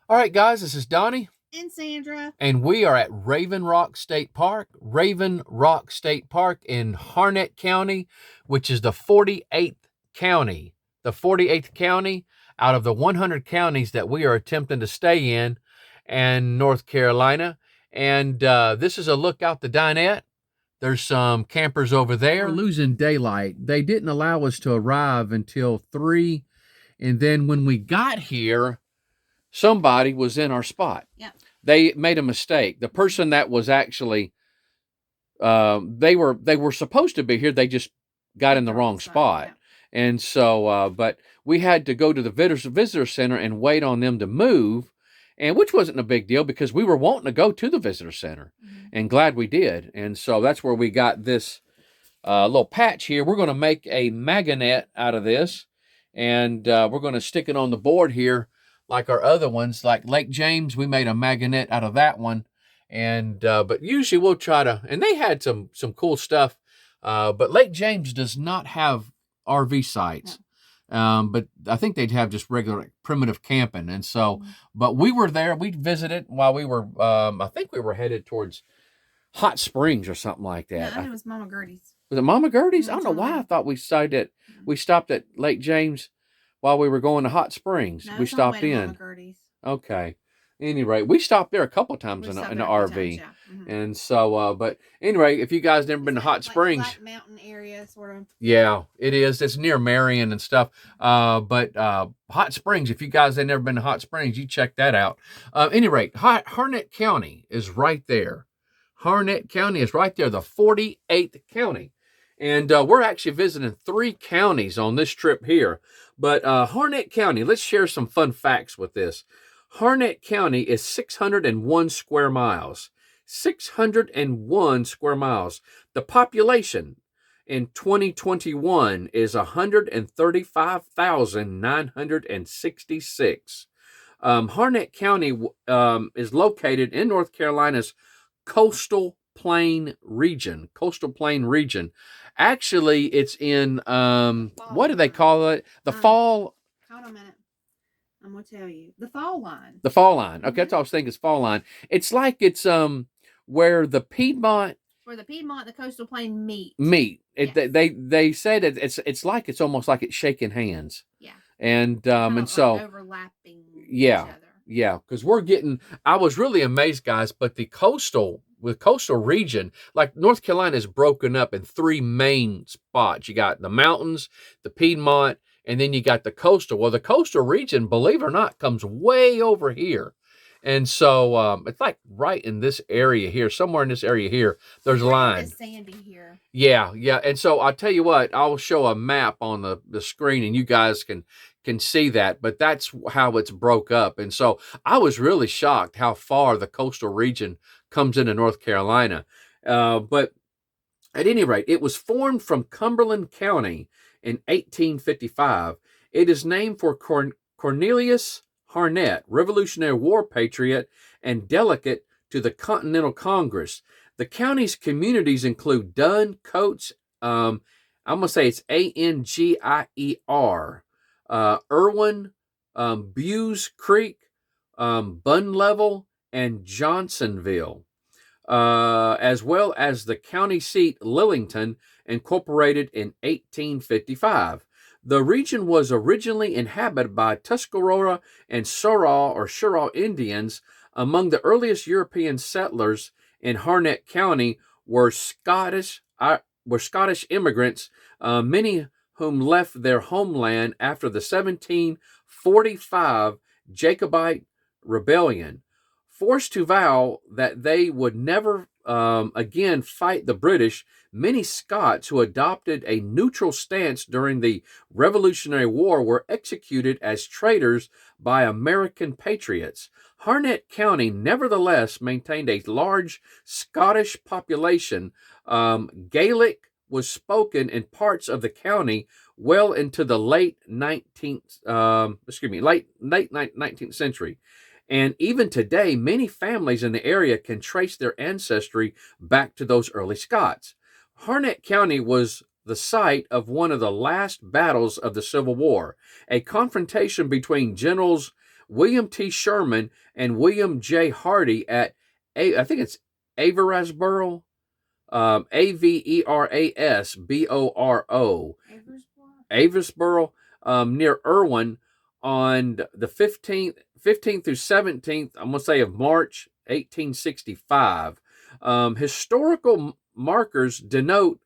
All right, guys, this is Donnie. And Sandra. And we are at Raven Rock State Park. Raven Rock State Park in Harnett County, which is the 48th county. The 48th county out of the 100 counties that we are attempting to stay in North Carolina. And this is a look out the dinette. There's some campers over there. We're losing daylight. They didn't allow us to arrive until 3. And then when we got here, somebody was in our spot. Yeah. They made a mistake. The person that was actually, they were supposed to be here. They just got in the wrong spot. Yeah. And so, but we had to go to the visitor center and wait on them to move, and which wasn't a big deal because we were wanting to go to the visitor center, and glad we did. And so that's where we got this little patch here. We're going to make a magnet out of this, and we're going to stick it on the board here like our other ones. Like Lake James, we made a magnet out of that one. And but usually we'll try to, and they had some cool stuff, but Lake James does not have RV sites. But I think they'd have just regular primitive camping. And so, but we were there, we visited while we were, I think we were headed towards Hot Springs or something like that. No, it was Mama Gertie's. Was it Mama Gertie's? I don't know why I thought we stopped at Lake James while we were going to Hot Springs. No, we stopped in. Mama Gertie's. Okay. Anyway, we stopped there a couple times in the RV. Times, yeah. And so, but anyway, if you guys never been to Hot Springs. Black mountain area, sort of. Yeah, it is. It's near Marion and stuff. But Hot Springs, if you guys have never been to Hot Springs, you check that out. Any rate, Harnett County is right there. Harnett County is right there, the 48th county. And we're actually visiting 3 counties on this trip here. But Harnett County, let's share some fun facts with this. Harnett County is 601 square miles. 601 square miles. The population in 2021 is 135,966. Harnett County is located in North Carolina's coastal plain region. Coastal plain region. Actually, it's in, what do they call it? The fall. Hold on a minute. I'm going to tell you. The fall line. The fall line. Okay, that's all I was thinking is fall line. It's like it's where the Piedmont. Where the Piedmont and the coastal plain meet. Yes. They said it's like it's almost like it's shaking hands. Yeah. And and so like overlapping each other. Yeah, because I was really amazed, guys, but the coastal region, like North Carolina is broken up in 3 main spots. You got the mountains, the Piedmont, and then you got the coastal. Well, the coastal region, believe it or not, comes way over here. And so it's like right in this area here, somewhere in this area here, there's a line. It's sandy here. Yeah. And so I'll tell you what, I'll show a map on the screen and you guys can see that, but that's how it's broke up. And so I was really shocked how far the coastal region comes into North Carolina. But at any rate, it was formed from Cumberland County in 1855. It is named for Cornelius Harnett, Revolutionary War patriot and delegate to the Continental Congress. The county's communities include Dunn, Coates, I'm going to say it's Angier, Irwin, Bewes Creek, Bun Level, and Johnsonville, as well as the county seat, Lillington, incorporated in 1855. The region was originally inhabited by Tuscarora and Choctaw Indians. Among the earliest European settlers in Harnett County were Scottish immigrants, many whom left their homeland after the 1745 Jacobite Rebellion. Forced to vow that they would never again fight the British, many Scots who adopted a neutral stance during the Revolutionary War were executed as traitors by American patriots. Harnett County nevertheless maintained a large Scottish population. Gaelic was spoken in parts of the county well into the late 19th century. And even today, many families in the area can trace their ancestry back to those early Scots. Harnett County was the site of one of the last battles of the Civil War, a confrontation between Generals William T. Sherman and William J. Hardy at, I think it's Averasboro, Averasboro, Aversboro, near Irwin on the 15th through 17th, I'm going to say, of March 1865. Historical markers denote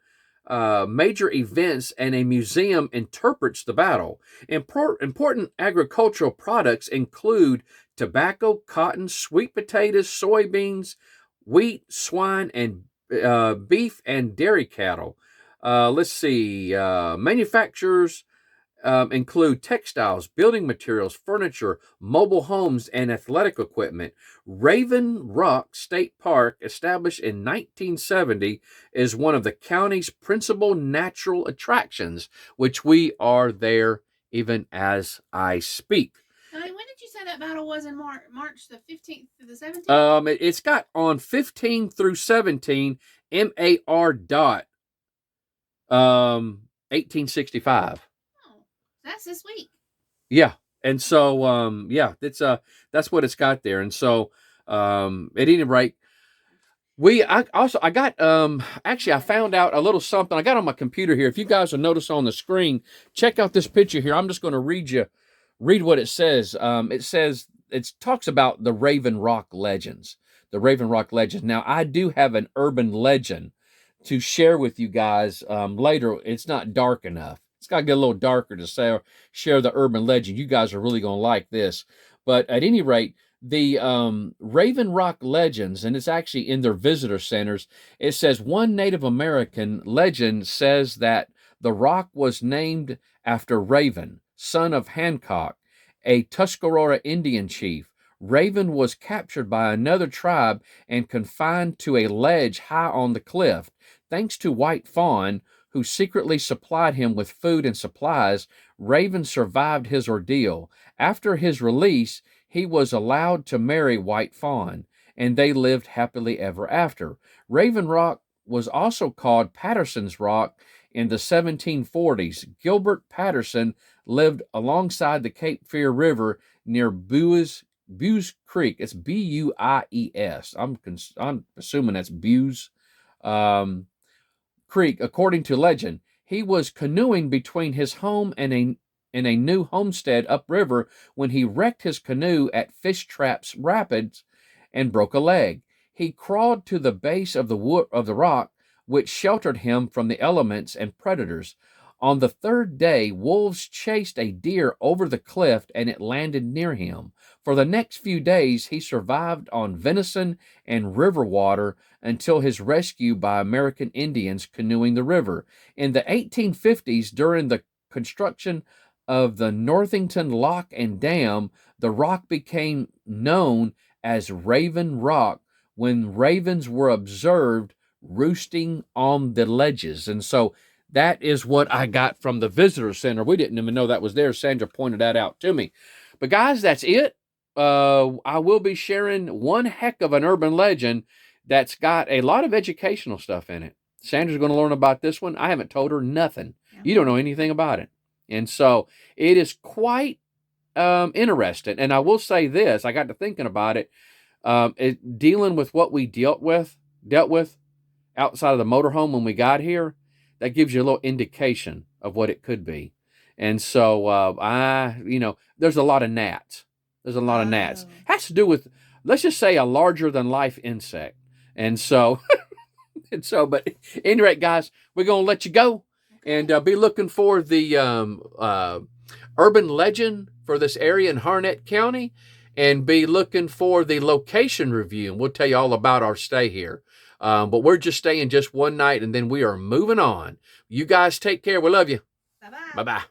major events, and a museum interprets the battle. Important agricultural products include tobacco, cotton, sweet potatoes, soybeans, wheat, swine, and beef and dairy cattle. Let's see. Manufacturers include textiles, building materials, furniture, mobile homes, and athletic equipment. Raven Rock State Park, established in 1970, is one of the county's principal natural attractions, which we are there even as I speak. When did you say that battle was in March the 15th through the 17th? It's got on 15 through 17 MAR dot 1865. That's this week. Yeah. And so yeah, it's that's what it's got there. And so at any rate, I got actually I found out a little something. I got on my computer here. If you guys will notice on the screen, check out this picture here. I'm just going to read what it says. It talks about the Raven Rock legends. The Raven Rock legends. Now, I do have an urban legend to share with you guys later. It's not dark enough. It's got to get a little darker to share the urban legend. You guys are really going to like this. But at any rate, the Raven Rock legends, and it's actually in their visitor centers, it says one Native American legend says that the rock was named after Raven, son of Hancock, a Tuscarora Indian chief. Raven was captured by another tribe and confined to a ledge high on the cliff. Thanks to White Fawn, who secretly supplied him with food and supplies, Raven survived his ordeal. After his release, he was allowed to marry White Fawn, and they lived happily ever after. Raven Rock was also called Patterson's Rock in the 1740s. Gilbert Patterson lived alongside the Cape Fear River near Buies Creek. It's Buies. I'm assuming that's Buies Creek, according to legend. He was canoeing between his home and a new homestead upriver when he wrecked his canoe at Fish Traps Rapids and broke a leg. He crawled to the base of the rock, which sheltered him from the elements and predators. On the third day, wolves chased a deer over the cliff and it landed near him. For the next few days, he survived on venison and river water until his rescue by American Indians canoeing the river. In the 1850s, during the construction of the Northington Lock and Dam, the rock became known as Raven Rock when ravens were observed roosting on the ledges. And so that is what I got from the visitor center. We didn't even know that was there. Sandra pointed that out to me. But guys, that's it. I will be sharing one heck of an urban legend that's got a lot of educational stuff in it. Sandra's going to learn about this one. I haven't told her nothing. Yeah. You don't know anything about it. And so it is quite interesting. And I will say this, I got to thinking about it, dealing with what we dealt with outside of the motorhome when we got here. That gives you a little indication of what it could be. And so there's a lot of gnats. There's a lot of gnats. Has to do with, let's just say, a larger than life insect. And so, but at any rate, guys, we're going to let you go and be looking for the urban legend for this area in Harnett County and be looking for the location review. And we'll tell you all about our stay here. But we're just staying just one night and then we are moving on. You guys take care. We love you. Bye-bye. Bye-bye.